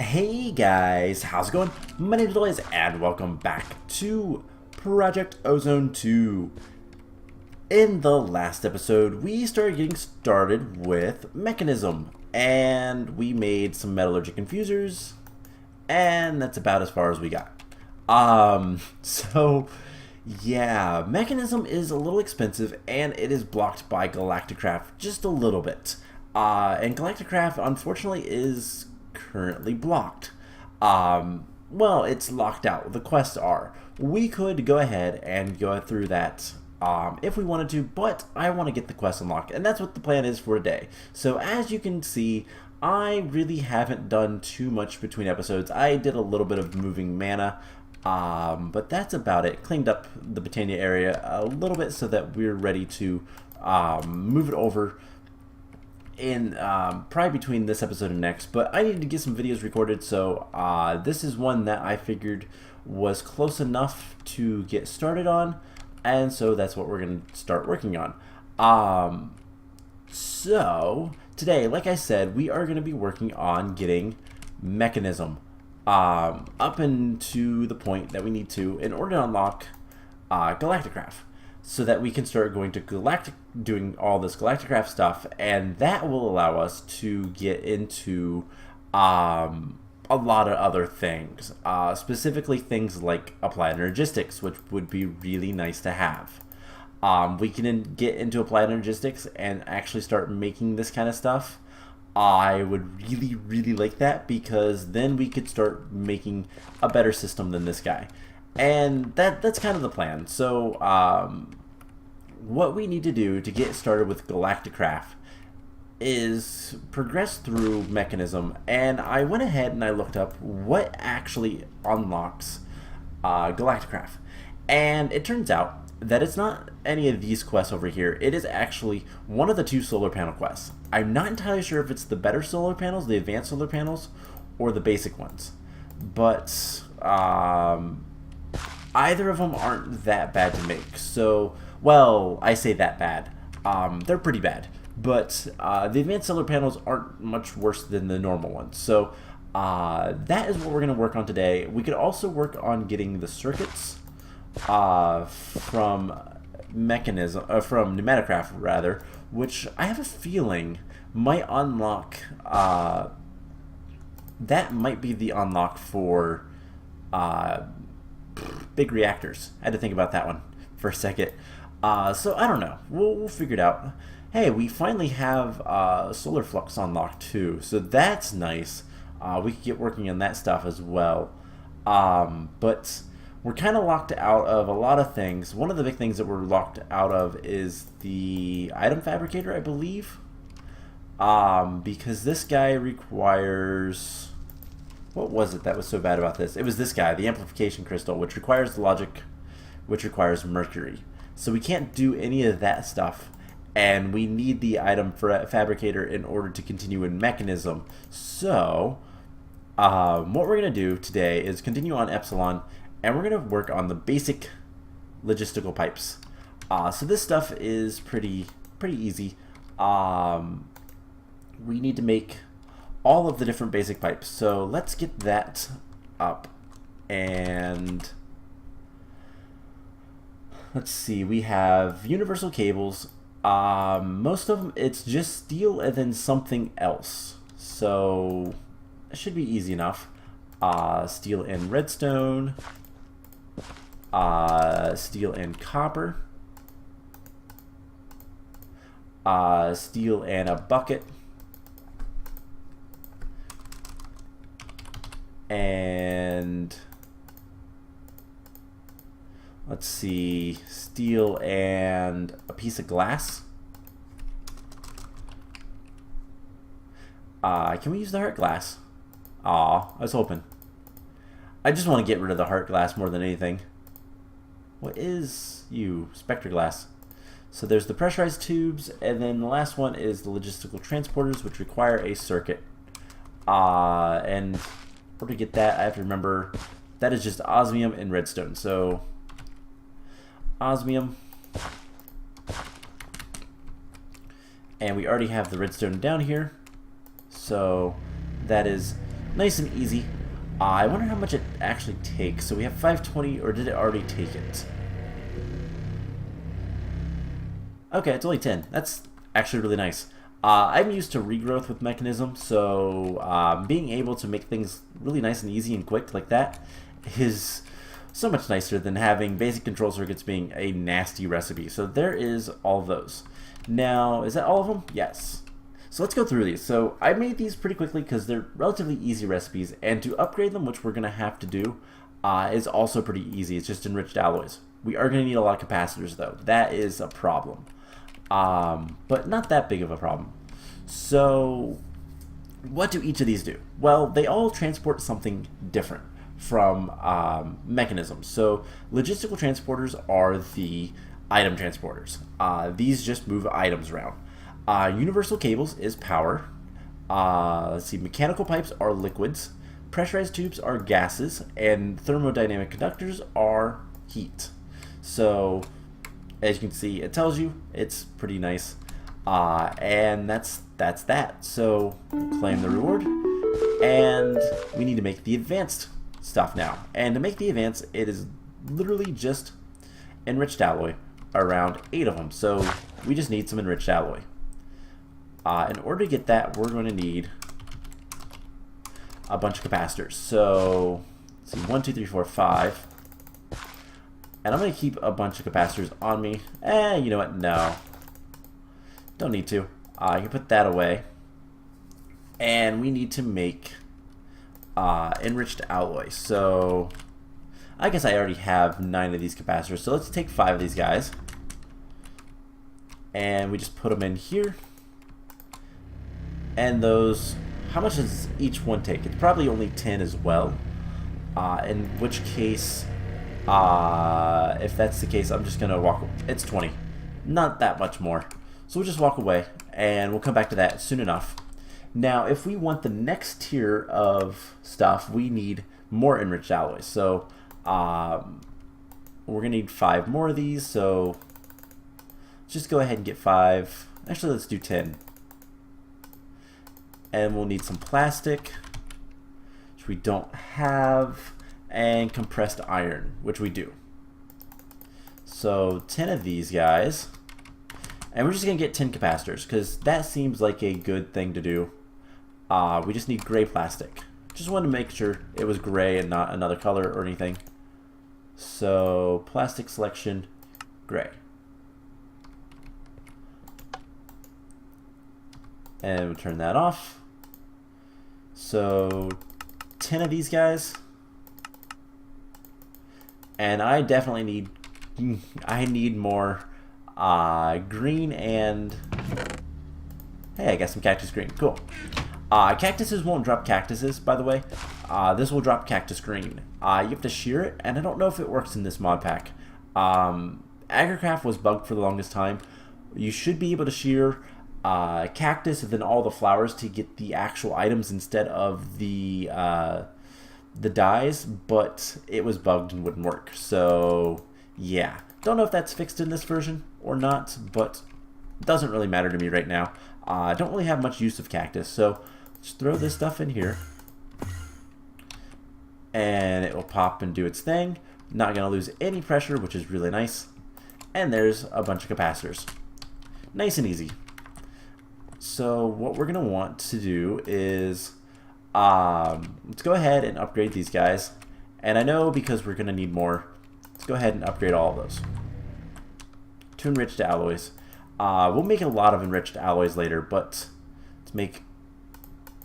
Hey guys, how's it going? My name is Liz and welcome back to Project Ozone 2. In the last episode, we started getting started with Mekanism, and we made some metallurgic infusers, and that's about as far as we got. So yeah, Mekanism is a little expensive, and it is blocked by Galacticraft just a little bit. And Galacticraft, unfortunately, is currently blocked. Well, it's locked out. The quests are. We could go ahead and go through that if we wanted to, but I want to get the quest unlocked, and that's what the plan is for today. So as you can see, I really haven't done too much between episodes. I did a little bit of moving mana, but that's about it. Cleaned up the Britannia area a little bit so that we're ready to move it over in probably between this episode and next. But I need to get some videos recorded, so this is one that I figured was close enough to get started on, and so that's what we're going to start working on. So today, like I said, we are going to be working on getting Mekanism up into the point that we need to in order to unlock Galacticraft, so that we can start going to doing all this Galacticraft stuff, and that will allow us to get into a lot of other things, specifically things like applied energistics, which would be really nice to have. We can get into applied energistics and actually start making this kind of stuff. I would really like that, because then we could start making a better system than this guy. And that's kind of the plan. So what we need to do to get started with Galacticraft is progress through Mekanism, and I went ahead and I looked up what actually unlocks Galacticraft, and it turns out that it's not any of these quests over here. It is actually one of the two solar panel quests. I'm not entirely sure if it's the better solar panels, the advanced solar panels, or the basic ones, but either of them aren't that bad to make. So, well, I say that bad. They're pretty bad, but the advanced solar panels aren't much worse than the normal ones. So that is what we're going to work on today. We could also work on getting the circuits from Mekanism, from Galaticraft rather, which I have a feeling might unlock. That might be the unlock for big reactors. I had to think about that one for a second. So I don't know. We'll figure it out. Hey, we finally have solar flux unlocked too, so that's nice. We could get working on that stuff as well. But we're kind of locked out of a lot of things. One of the big things that we're locked out of is the item fabricator, I believe. Because this guy requires... What was it that was so bad about this? It was this guy, the amplification crystal, which requires the logic, which requires mercury. So we can't do any of that stuff, and we need the item for fabricator in order to continue in Mekanism. So what we're going to do today is continue on Epsilon, and we're going to work on the basic logistical pipes. So this stuff is pretty easy. We need to make all of the different basic pipes. So let's get that up, and let's see, we have universal cables. Most of them, it's just steel and then something else. So it should be easy enough. Steel and redstone. Steel and copper. Steel and a bucket. And let's see, steel and a piece of glass. Can we use the heart glass? Aw, I was hoping. I just want to get rid of the heart glass more than anything. What is you? Spectre glass. So there's the pressurized tubes, and then the last one is the logistical transporters, which require a circuit. And in order to get that, I have to remember that is just osmium and redstone. So osmium, and we already have the redstone down here, so that is Nice and easy. I wonder how much it actually takes. So we have 520, or did it already take it? Okay, it's only 10. That's actually really nice. I'm used to regrowth with Mekanism, so being able to make things really nice and easy and quick like that is so much nicer than having basic control circuits being a nasty recipe. So there is all of those. Now, is that all of them? Yes. So let's go through these. So I made these pretty quickly because they're relatively easy recipes, and to upgrade them, which we're going to have to do, is also pretty easy. It's just enriched alloys. We are going to need a lot of capacitors, though. That is a problem. But not that big of a problem. So what do each of these do? Well, they all transport something different from Mekanism. So logistical transporters are the item transporters. These just move items around. Universal cables is power. Let's see, mechanical pipes are liquids. Pressurized tubes are gases, and thermodynamic conductors are heat. So as you can see, it tells you. It's pretty nice. And that's that. So claim the reward, and we need to make the advanced stuff now. And to make the advanced, it is literally just enriched alloy, around 8 of them. So we just need some enriched alloy. In order to get that, we're going to need a bunch of capacitors. So let's see, 1, 2, 3, 4, 5. And I'm going to keep a bunch of capacitors on me. You know what? No. Don't need to. You can put that away. And we need to make enriched alloy. So I guess I already have 9 of these capacitors. So let's take 5 of these guys. And we just put them in here. And those, how much does each one take? It's probably only 10 as well. In which case, if that's the case, I'm just going to walk. It's 20. Not that much more. So we'll just walk away, and we'll come back to that soon enough. Now, if we want the next tier of stuff, we need more enriched alloys. So we're going to need 5 more of these. So let's just go ahead and get 5. Actually, let's do 10. And we'll need some plastic, which we don't have, and compressed iron, which we do. So 10 of these guys. And we're just going to get 10 capacitors, because that seems like a good thing to do. We just need gray plastic. Just wanted to make sure it was gray and not another color or anything. So plastic selection, gray. And we'll turn that off. So 10 of these guys. And I definitely need more green and, hey, I got some cactus green. Cool. Cactuses won't drop cactuses, by the way. This will drop cactus green. You have to shear it, and I don't know if it works in this mod pack. Galaticraft was bugged for the longest time. You should be able to shear cactus and then all the flowers to get the actual items instead of the dyes, but it was bugged and wouldn't work. So yeah, don't know if that's fixed in this version or not, but it doesn't really matter to me right now. I don't really have much use of cactus, so just throw this stuff in here and it will pop and do its thing. Not gonna lose any pressure, which is really nice. And there's a bunch of capacitors. Nice and easy. So what we're gonna want to do is let's go ahead and upgrade these guys. And I know because we're gonna need more, let's go ahead and upgrade all of those to enriched alloys. We'll make a lot of enriched alloys later, but let's make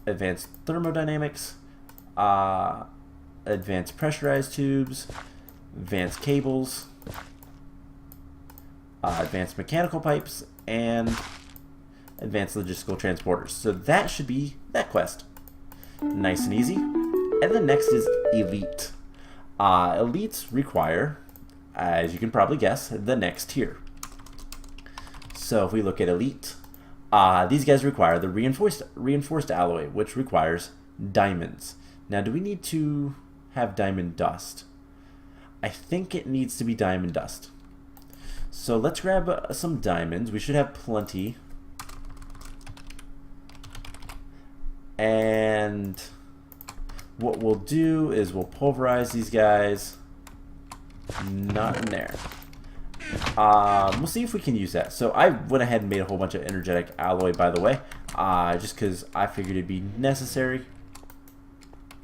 advanced thermodynamics, advanced pressurized tubes, advanced cables, advanced mechanical pipes, and advanced logistical transporters. So that should be that quest. Nice and easy. And the next is elite. Elites require, as you can probably guess, the next tier. So if we look at elite, these guys require the reinforced alloy, which requires diamonds. Now, do we need to have diamond dust? I think it needs to be diamond dust. So let's grab some diamonds. We should have plenty. And what we'll do is we'll pulverize these guys. Not in there. We'll see if we can use that. So I went ahead and made a whole bunch of energetic alloy, by the way, just because I figured it'd be necessary.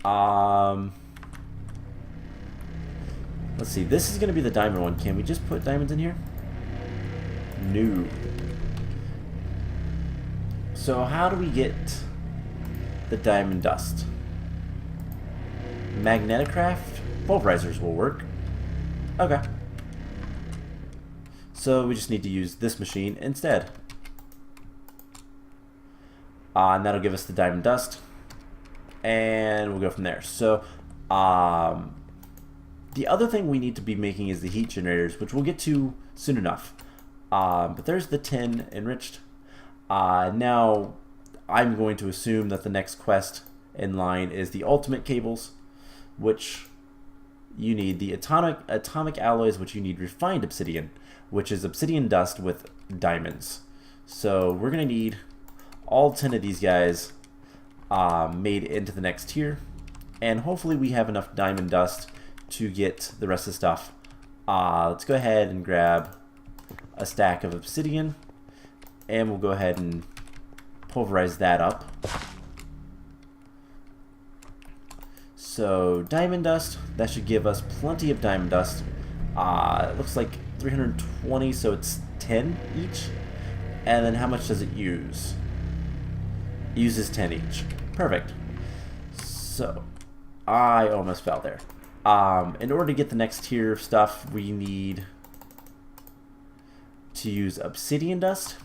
Let's see. This is going to be the diamond one. Can we just put diamonds in here? No. So how do we get the diamond dust? Magneticraft? Pulverizers will work. Okay. So we just need to use this machine instead. And that'll give us the diamond dust. And we'll go from there. So, the other thing we need to be making is the heat generators, which we'll get to soon enough. But there's the tin enriched. Now, I'm going to assume that the next quest in line is the ultimate cables, which you need the atomic alloys, which you need refined obsidian, which is obsidian dust with diamonds. So we're going to need all 10 of these guys made into the next tier, and hopefully we have enough diamond dust to get the rest of the stuff. Let's go ahead and grab a stack of obsidian, and we'll go ahead and pulverize that up. So diamond dust, that should give us plenty of diamond dust. It looks like 320, so it's 10 each. And then how much does it use? It uses 10 each. Perfect. So I almost fell there. In order to get the next tier of stuff, we need to use obsidian dust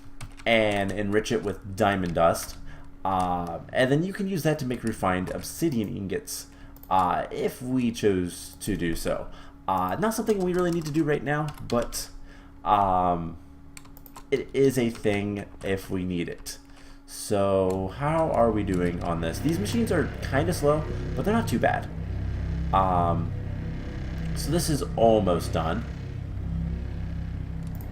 and enrich it with diamond dust. And then you can use that to make refined obsidian ingots if we chose to do so. Not something we really need to do right now, but it is a thing if we need it. So how are we doing on this? These machines are kind of slow, but they're not too bad. So this is almost done.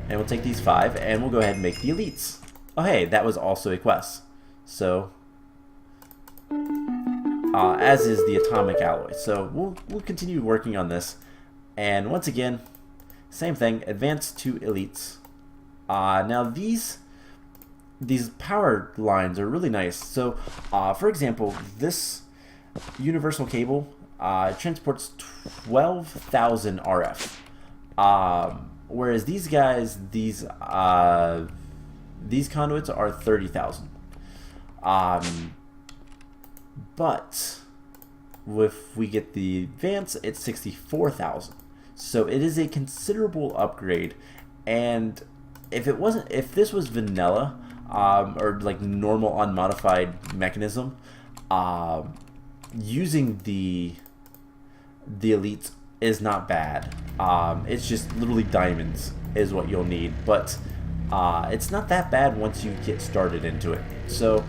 And we'll take these 5, and we'll go ahead and make the elites. Oh hey, that was also a quest. So, as is the atomic alloy. So we'll continue working on this. And once again, same thing, advance to elites. Now these power lines are really nice. So, for example, this universal cable transports 12,000 RF. Whereas these guys, these conduits are 30,000. But if we get the advance, it's 64,000. So it is a considerable upgrade. And if this was vanilla, or like normal unmodified mechanism, using the elites is not bad. It's just literally diamonds is what you'll need, but it's not that bad once you get started into it. So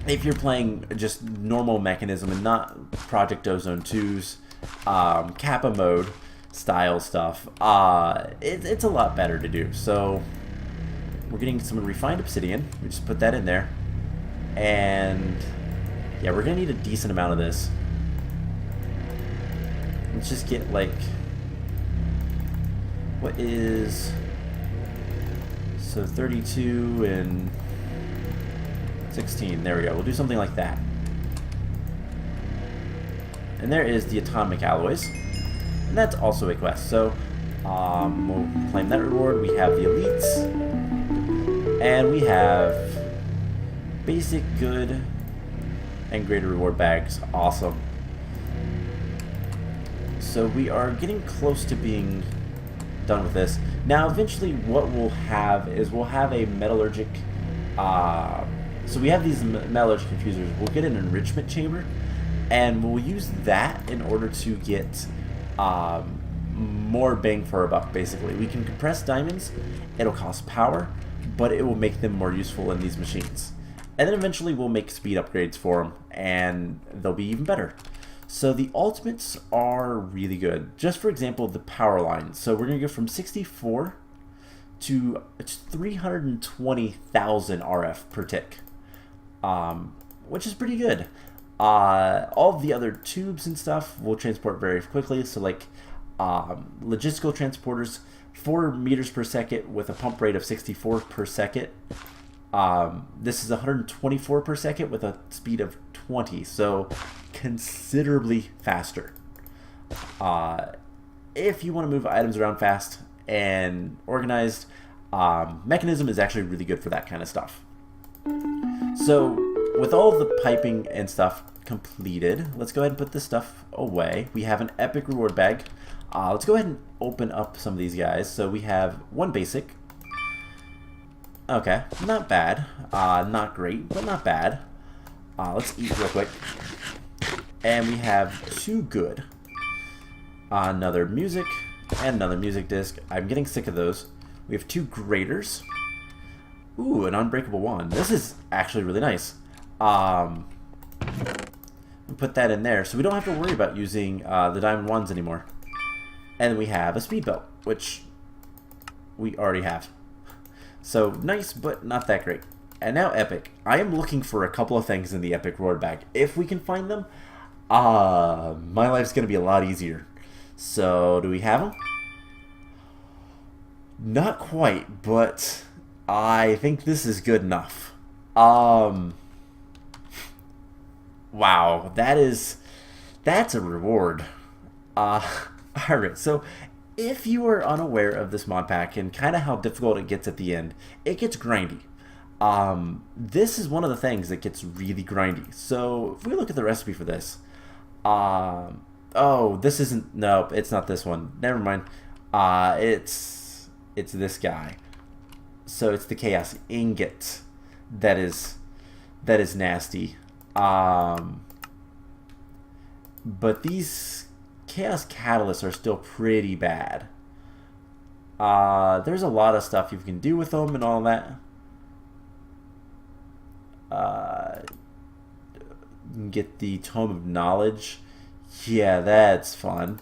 if you're playing just normal mechanism and not Project Ozone 2's Kappa Mode style stuff, it's a lot better to do. So we're getting some refined obsidian. We just put that in there, and yeah, we're gonna need a decent amount of this. Let's just get like, what is, so 32 and 16, there we go. We'll do something like that. And there is the atomic alloys, and that's also a quest. So we'll claim that reward. We have the elites, and we have basic, good, and greater reward bags. Awesome. So we are getting close to being done with this. Now eventually what we'll have is we'll have a metallurgic, so we have these metallurgic infusers. We'll get an enrichment chamber, and we'll use that in order to get more bang for our buck. Basically, we can compress diamonds. It'll cost power, but it will make them more useful in these machines. And then eventually we'll make speed upgrades for them, and they'll be even better. So the ultimates are really good. Just for example, the power line. So we're going to go from 64 to 320,000 RF per tick, which is pretty good. All of the other tubes and stuff will transport very quickly. So like logistical transporters, 4 meters per second with a pump rate of 64 per second. This is 124 per second with a speed of 20, so considerably faster. If you want to move items around fast and organized, Mekanism is actually really good for that kind of stuff. So with all of the piping and stuff completed, let's go ahead and put this stuff away. We have an epic reward bag. Let's go ahead and open up some of these guys. So we have 1 basic. Okay, not bad. Not great, but not bad. Let's eat real quick. And we have 2 good. Another music and another music disc. I'm getting sick of those. We have 2 graders. Ooh, an unbreakable one. This is actually really nice. Put that in there so we don't have to worry about using the diamond ones anymore. And then we have a speed belt, which we already have. So nice, but not that great. And now epic. I am looking for a couple of things in the epic reward bag. If we can find them, my life's going to be a lot easier. So do we have them? Not quite, but I think this is good enough. Wow, that's a reward. Alright, so if you are unaware of this mod pack and kind of how difficult it gets at the end, it gets grindy. This is one of the things that gets really grindy. So if we look at the recipe for this, oh, this isn't, nope, it's not this one. Never mind. It's this guy. So it's the chaos ingot that is nasty. But these chaos catalysts are still pretty bad. There's a lot of stuff you can do with them and all that. You can get the Tome of Knowledge. Yeah, that's fun.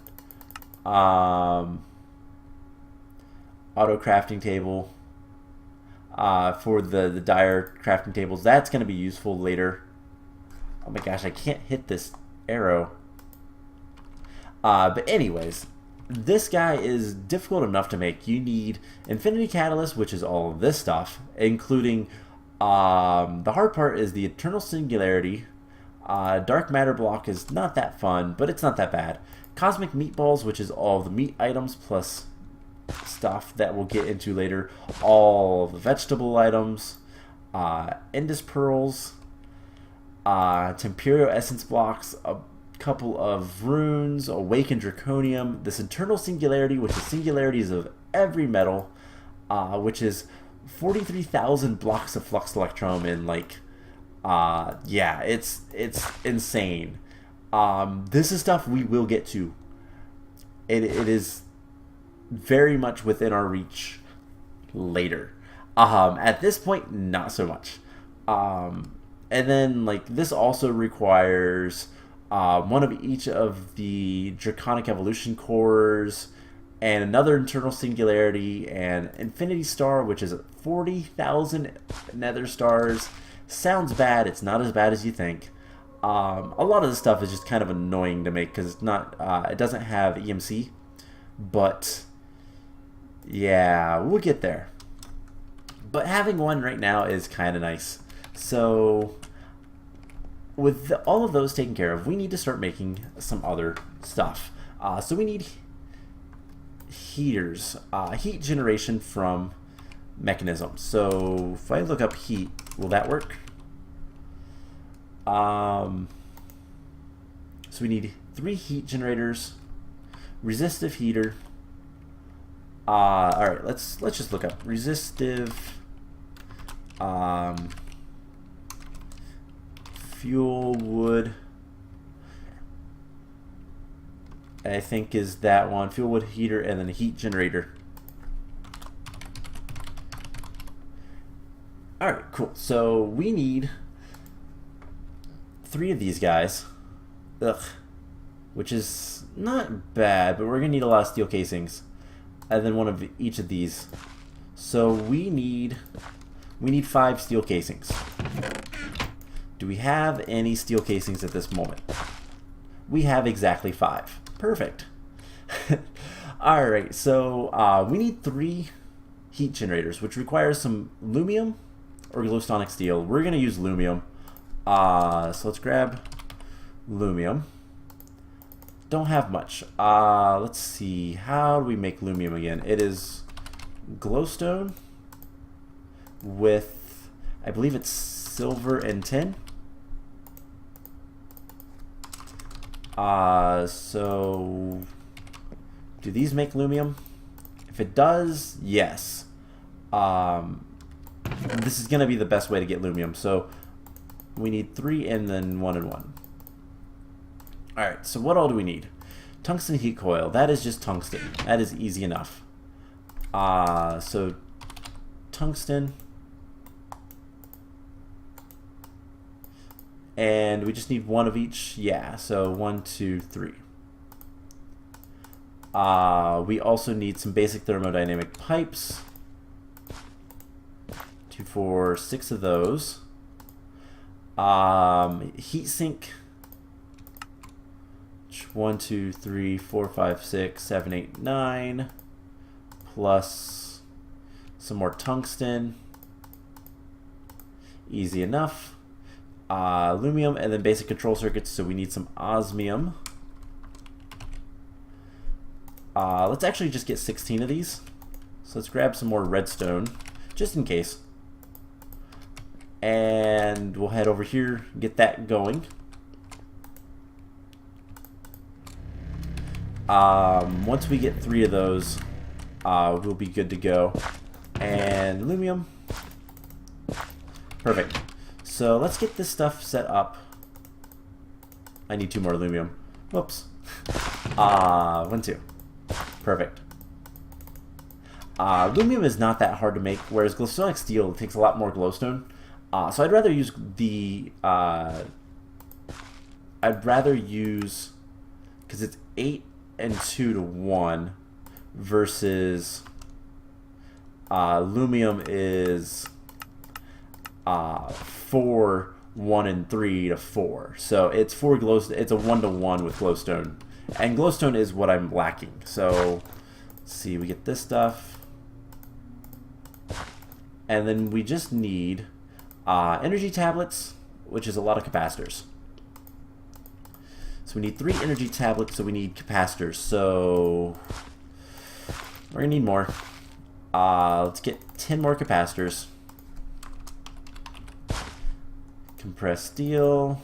Auto crafting table. For the dire crafting tables. That's going to be useful later. Oh my gosh, I can't hit this arrow. But anyways, this guy is difficult enough to make. You need Infinity Catalyst, which is all of this stuff, including the hard part is the Eternal Singularity. Dark Matter Block is not that fun, but it's not that bad. Cosmic Meatballs, which is all of the meat items plus stuff that we'll get into later. All the vegetable items. Indus Pearls. Temperio Essence Blocks. A couple of runes. Awakened Draconium. This Eternal Singularity, which is singularities of every metal. Which is 43,000 blocks of Flux Electrum in like... yeah, it's insane. This is stuff we will get to. It is very much within our reach later. At this point, not so much. And then like this also requires one of each of the Draconic Evolution cores and another Internal Singularity and Infinity Star, which is 40,000 Nether Stars. Sounds bad. It's not as bad as you think. A lot of this stuff is just kind of annoying to make because it's not. It doesn't have EMC, but yeah, we'll get there. But having one right now is kind of nice. So with all of those taken care of, we need to start making some other stuff. So we need heaters, heat generation from Mekanism. So if I look up heat, will that work? So we need 3 heat generators, resistive heater. All right, let's just look up resistive fuel wood. I think is that one, fuel wood heater, and then a heat generator. All right, cool. So we need 3 of these guys. Ugh. Which is not bad, but we're gonna need a lot of steel casings. And then one of each of these. So we need 5 steel casings. Do we have any steel casings at this moment? We have exactly 5. Perfect. Alright, so we need 3 heat generators, which requires some lumium or glowstonic steel. We're going to use lumium. So let's grab lumium. Don't have much. Let's see. How do we make lumium again? It is glowstone with, I believe it's silver and tin. So do these make lumium? If it does, yes. This is going to be the best way to get lumium. So we need 3 and then 1 and 1. Alright, so what all do we need? Tungsten heat coil. That is just tungsten. That is easy enough. So tungsten. And we just need 1 of each. Yeah, so 1, 2, 3. We also need some basic thermodynamic pipes. 2, 4, 6 of those. Heat sink. 1, 2, 3, 4, 5, 6, 7, 8, 9. Plus some more tungsten. Easy enough. Lumium, and then basic control circuits, so we need some osmium. Let's actually just get 16 of these. So let's grab some more redstone, just in case. And we'll head over here, get that going. Once we get 3 of those, we'll be good to go. And lumium. Perfect. So let's get this stuff set up. I need 2 more lumium. Whoops. 1, 2. Perfect. Lumium is not that hard to make, whereas glowstonic steel takes a lot more glowstone. So I'd rather use the... because it's 8 and 2 to 1 versus lumium is 4, 1, and 3 to 4. So it's 4 glowstone. It's a 1 to 1 with glowstone, and glowstone is what I'm lacking. So let's see, we get this stuff, and then we just need energy tablets, which is a lot of capacitors. So we need 3 energy tablets, so we need capacitors. So we're gonna need more. Let's get 10 more capacitors. Compressed steel,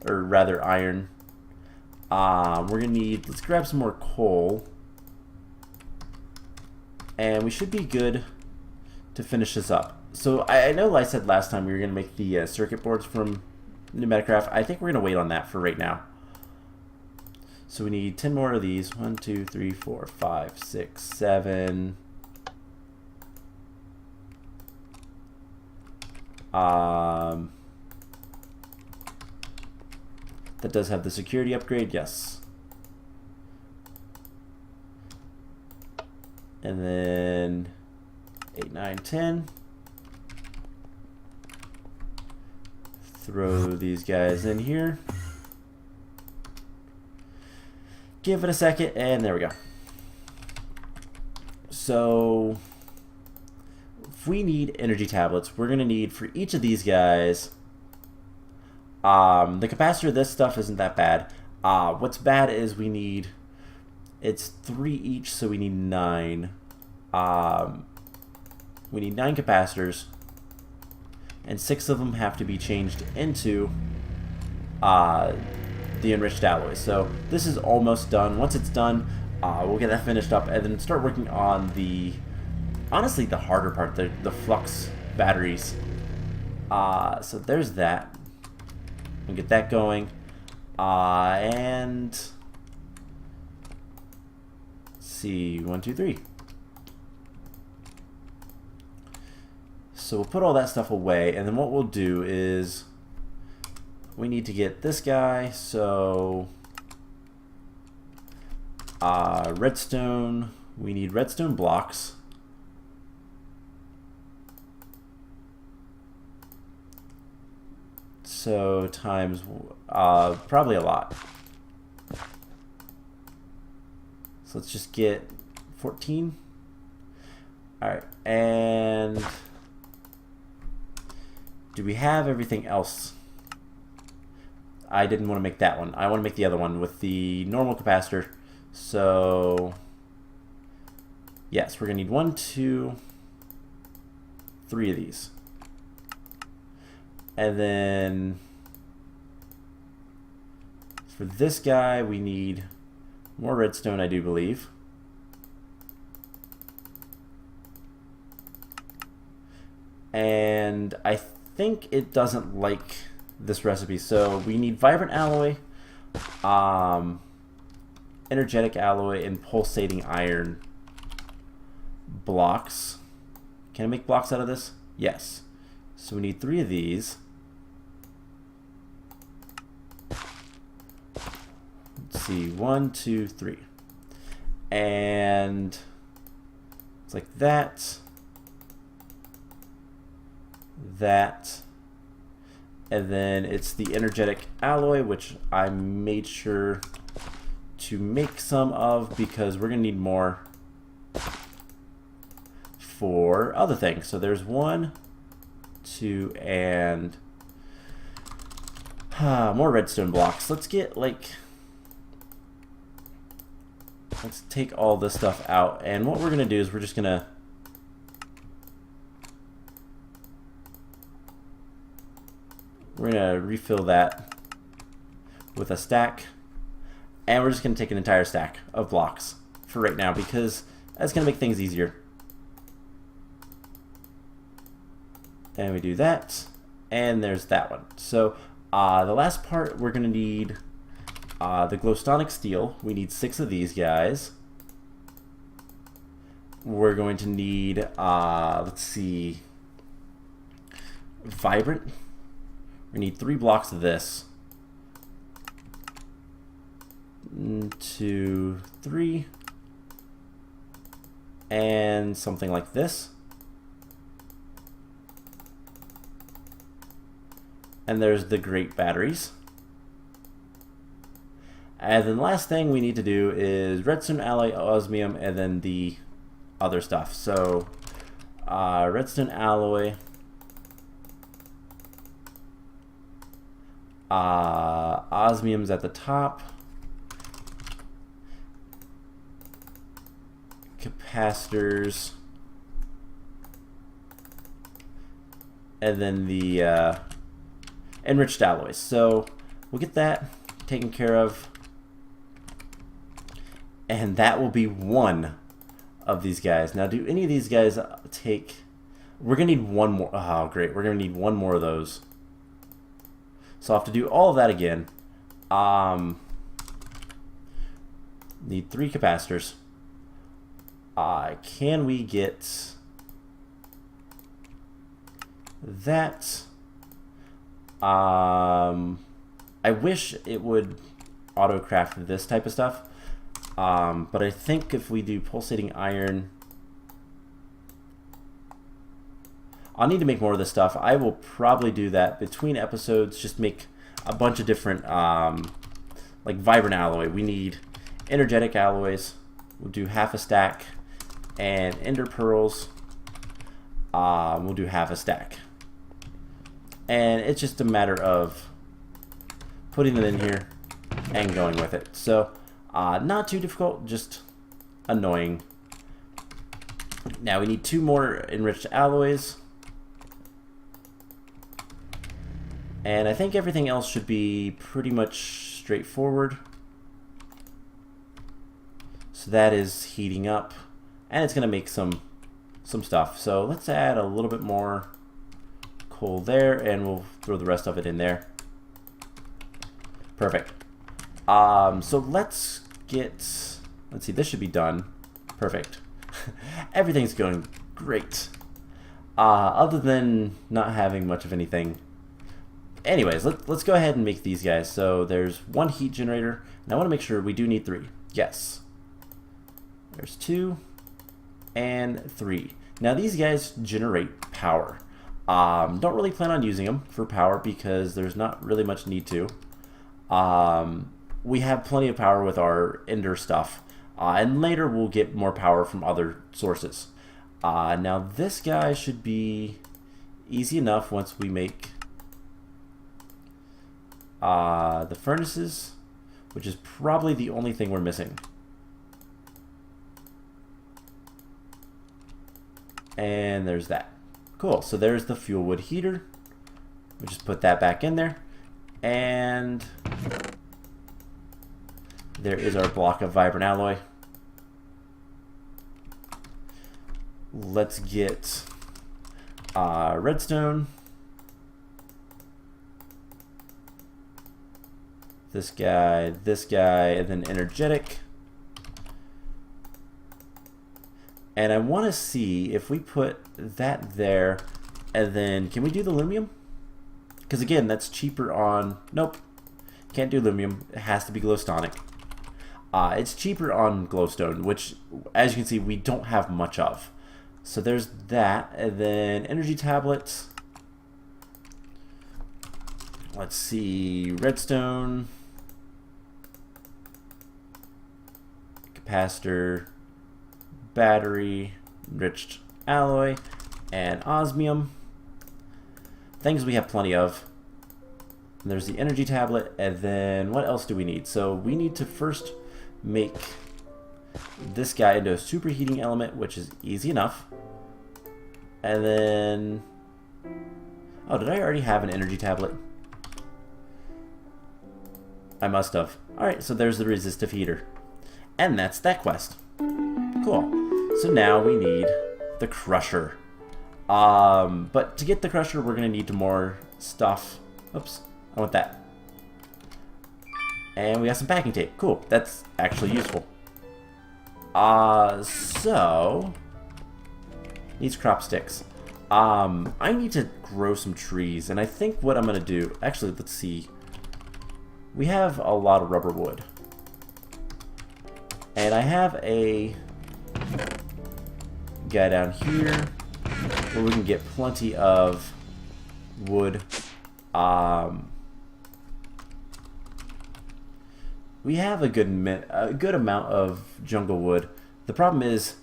or rather iron. We're gonna need, let's grab some more coal. And we should be good to finish this up. So I know I said last time we were gonna make the circuit boards from Mekanism. I think we're going to wait on that for right now. So we need 10 more of these. 1, 2, 3, 4, 5, 6, 7. That does have the security upgrade, yes. And then 8, 9, 10. Throw these guys in here. Give it a second, and there we go. So if we need energy tablets, we're gonna need for each of these guys. The capacitor of this stuff isn't that bad. What's bad is we need, it's 3 each, so we need 9. We need 9 capacitors. And 6 of them have to be changed into the enriched alloys. So this is almost done. Once it's done, we'll get that finished up and then start working on the, honestly, the harder part, the flux batteries. So there's that. We'll get that going. And let's see, 1, 2, 3. So we'll put all that stuff away, and then what we'll do is we need to get this guy. So redstone, we need redstone blocks. So times probably a lot. So let's just get 14. Alright, and do we have everything else? I didn't want to make that one. I want to make the other one with the normal capacitor. So yes, we're going to need 1, 2, 3 of these. And then for this guy, we need more redstone, I do believe. And I think it doesn't like this recipe, so we need vibrant alloy, energetic alloy, and pulsating iron blocks. Can I make blocks out of this? Yes. So we need 3 of these. Let's see, 1, 2, 3. And it's like that. That, and then it's the energetic alloy, which I made sure to make some of because we're gonna need more for other things. So there's 1, 2, and more redstone blocks. Let's get let's take all this stuff out, and what we're gonna do is we're just gonna refill that with a stack, and we're just going to take an entire stack of blocks for right now because that's going to make things easier. And we do that, and there's that one. So the last part, we're going to need the glowstonic steel. We need 6 of these guys. We're going to need let's see, vibrant. We need 3 blocks of this. 2, 3, and something like this. And there's the great batteries. And then the last thing we need to do is redstone alloy, osmium, and then the other stuff. So redstone alloy, osmium's at the top, capacitors, and then the enriched alloys. So we'll get that taken care of, and that will be 1 of these guys. Now, do any of these guys take... We're gonna need 1 more. Oh great, we're gonna need 1 more of those. So I'll have to do all of that again. Need 3 capacitors. Can we get that? I wish it would auto-craft this type of stuff. But I think if we do pulsating iron, I'll need to make more of this stuff. I will probably do that between episodes, just make a bunch of different, like vibrant alloy. We need energetic alloys. We'll do half a stack. And ender pearls, we'll do half a stack. And it's just a matter of putting it in here and going with it. So, not too difficult, just annoying. Now we need 2 more enriched alloys. And I think everything else should be pretty much straightforward. So that is heating up, and it's going to make some stuff. So let's add a little bit more coal there, and we'll throw the rest of it in there. Perfect. So let's see, this should be done. Perfect. Everything's going great. Other than not having much of anything. Anyways, let's go ahead and make these guys. So there's 1 heat generator, and I want to make sure we do need 3. Yes. There's 2 and 3. Now these guys generate power. Don't really plan on using them for power because there's not really much need to. We have plenty of power with our ender stuff, and later we'll get more power from other sources. Now this guy should be easy enough once we make the furnaces, which is probably the only thing we're missing. And there's that. Cool, so there's the fuel wood heater. We'll just put that back in there. And there is our block of vibrant alloy. Let's get redstone. This guy, and then energetic. And I want to see if we put that there, and then can we do the lumium? Because again, that's cheaper on, nope, can't do lumium. It has to be glowstonic. It's cheaper on glowstone, which, as you can see, we don't have much of. So there's that, and then energy tablets. Let's see, redstone, capacitor, battery, enriched alloy, and osmium. Things we have plenty of. And there's the energy tablet, and then what else do we need? So we need to first make this guy into a superheating element, which is easy enough. And then, oh, did I already have an energy tablet? I must have. Alright, so there's the resistive heater. And that's that quest. Cool. So now we need the crusher. But to get the crusher, we're going to need more stuff. Oops, I want that. And we got some packing tape. Cool, that's actually useful. So needs crop sticks. I need to grow some trees, and I think what I'm going to do, actually, let's see. We have a lot of rubber wood. And I have a guy down here where we can get plenty of wood. We have a good amount of jungle wood. The problem is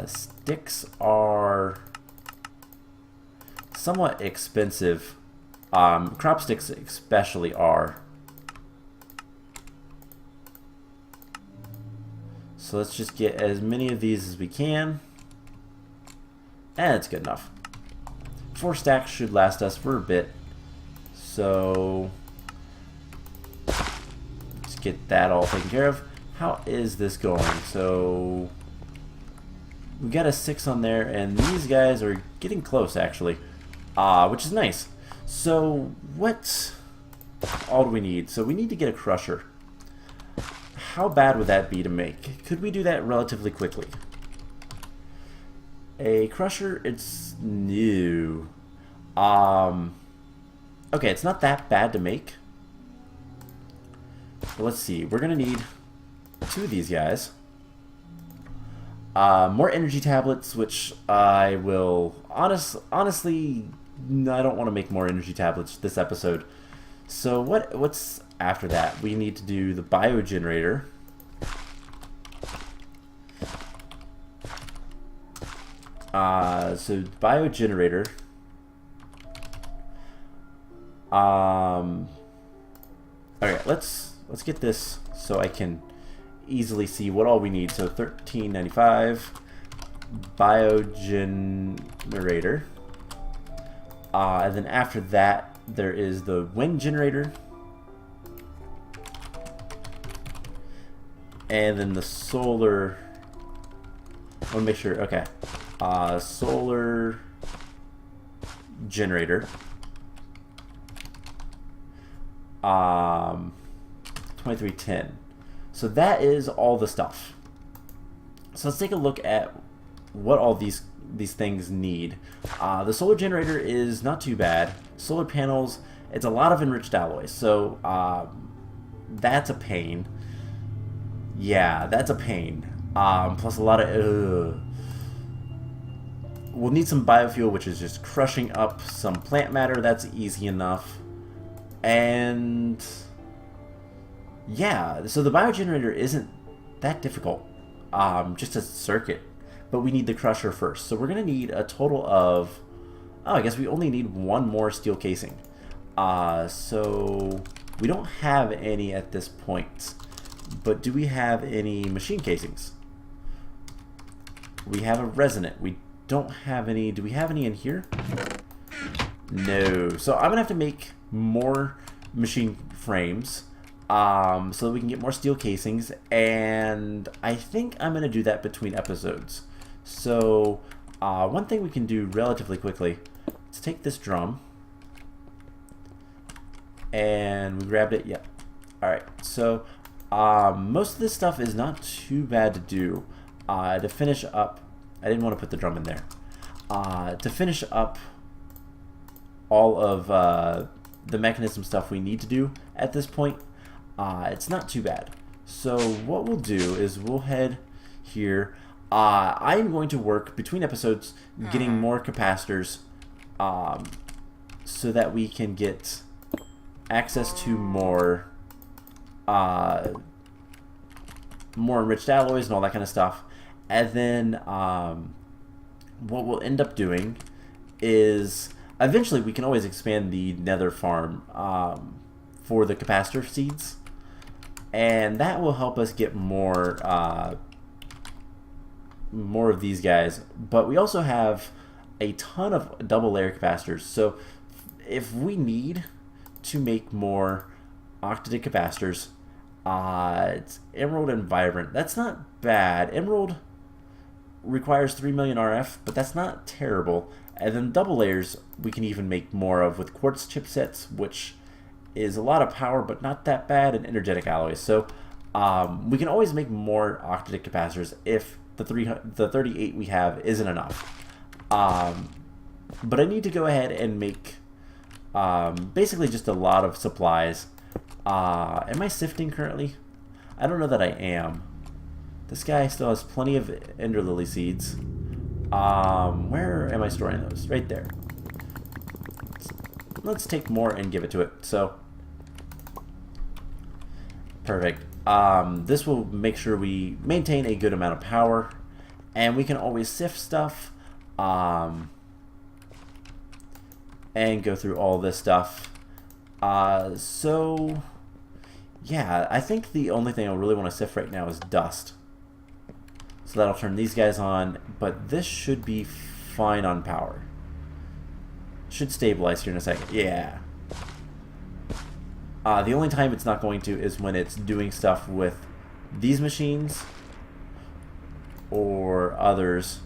sticks are somewhat expensive. Crop sticks especially are. So let's just get as many of these as we can. And it's good enough. 4 stacks should last us for a bit. So let's get that all taken care of. How is this going? So we got a 6 on there, and these guys are getting close actually, which is nice. So what all do we need? So we need to get a crusher. How bad would that be to make? Could we do that relatively quickly? A crusher, it's new. Okay, it's not that bad to make. But let's see, we're gonna need 2 of these guys. More energy tablets, which I will honestly, I don't want to make more energy tablets this episode. So what's after that? We need to do the biogenerator. So biogenerator. Okay, let's get this so I can easily see what all we need. So 1395 biogenerator. And then after that, there is the wind generator. And then the solar. I want to make sure. Okay. Solar generator. 2310. So that is all the stuff. So let's take a look at what all these things need. The solar generator is not too bad. Solar panels, it's a lot of enriched alloys. So that's a pain. Yeah, that's a pain. Plus a lot of we'll need some biofuel, which is just crushing up some plant matter. That's easy enough. And yeah, so the biogenerator isn't that difficult. Just a circuit. But we need the crusher first. So we're going to need a total of... Oh, I guess we only need one more steel casing. So we don't have any at this point. But do we have any machine casings? We have a resonant. We don't have any. Do we have any in here? No. So I'm going to have to make more machine frames so that we can get more steel casings. And I think I'm going to do that between episodes. So one thing we can do relatively quickly, let's take this drum. And we grabbed it. Yep. Alright. So most of this stuff is not too bad to do. To finish up, I didn't want to put the drum in there. To finish up all of the mechanism stuff we need to do at this point, it's not too bad. So what we'll do is we'll head here. I'm going to work between episodes getting more capacitors so that we can get access to more enriched alloys and all that kind of stuff. And then what we'll end up doing is eventually we can always expand the nether farm for the capacitor seeds, and that will help us get more of these guys. But we also have a ton of double layer capacitors, so if we need to make more octadic capacitors, it's Emerald and Vibrant. That's not bad. Emerald requires 3 million RF, but that's not terrible. And then double layers we can even make more of with quartz chipsets, which is a lot of power but not that bad, and energetic alloys. So we can always make more octadic capacitors if the 38 we have isn't enough. But I need to go ahead and make basically just a lot of supplies. Am I sifting currently? I don't know that I am. This guy still has plenty of ender lily seeds. Where am I storing those? Right there. Let's take more and give it to it. So, perfect. This will make sure we maintain a good amount of power, and we can always sift stuff and go through all this stuff. So, yeah, I think the only thing I really want to sift right now is dust. So that'll turn these guys on, but this should be fine on power. Should stabilize here in a second. Yeah. The only time it's not going to is when it's doing stuff with these machines or others.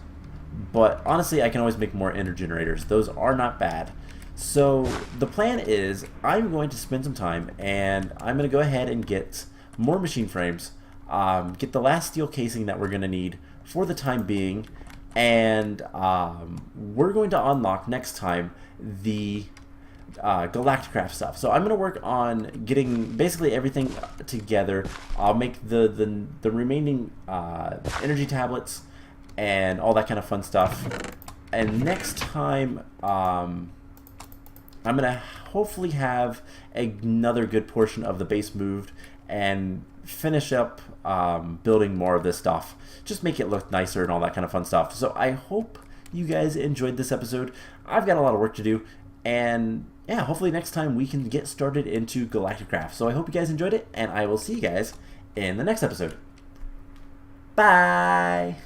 But honestly, I can always make more ender generators. Those are not bad. So the plan is I'm going to spend some time and I'm going to go ahead and get more machine frames, get the last steel casing that we're going to need for the time being, and we're going to unlock next time the Galacticraft stuff. So I'm going to work on getting basically everything together. I'll make the remaining energy tablets and all that kind of fun stuff. And next time, I'm going to hopefully have another good portion of the base moved and finish up building more of this stuff. Just make it look nicer and all that kind of fun stuff. So I hope you guys enjoyed this episode. I've got a lot of work to do, and yeah, hopefully next time we can get started into Galacticraft. So I hope you guys enjoyed it, and I will see you guys in the next episode. Bye!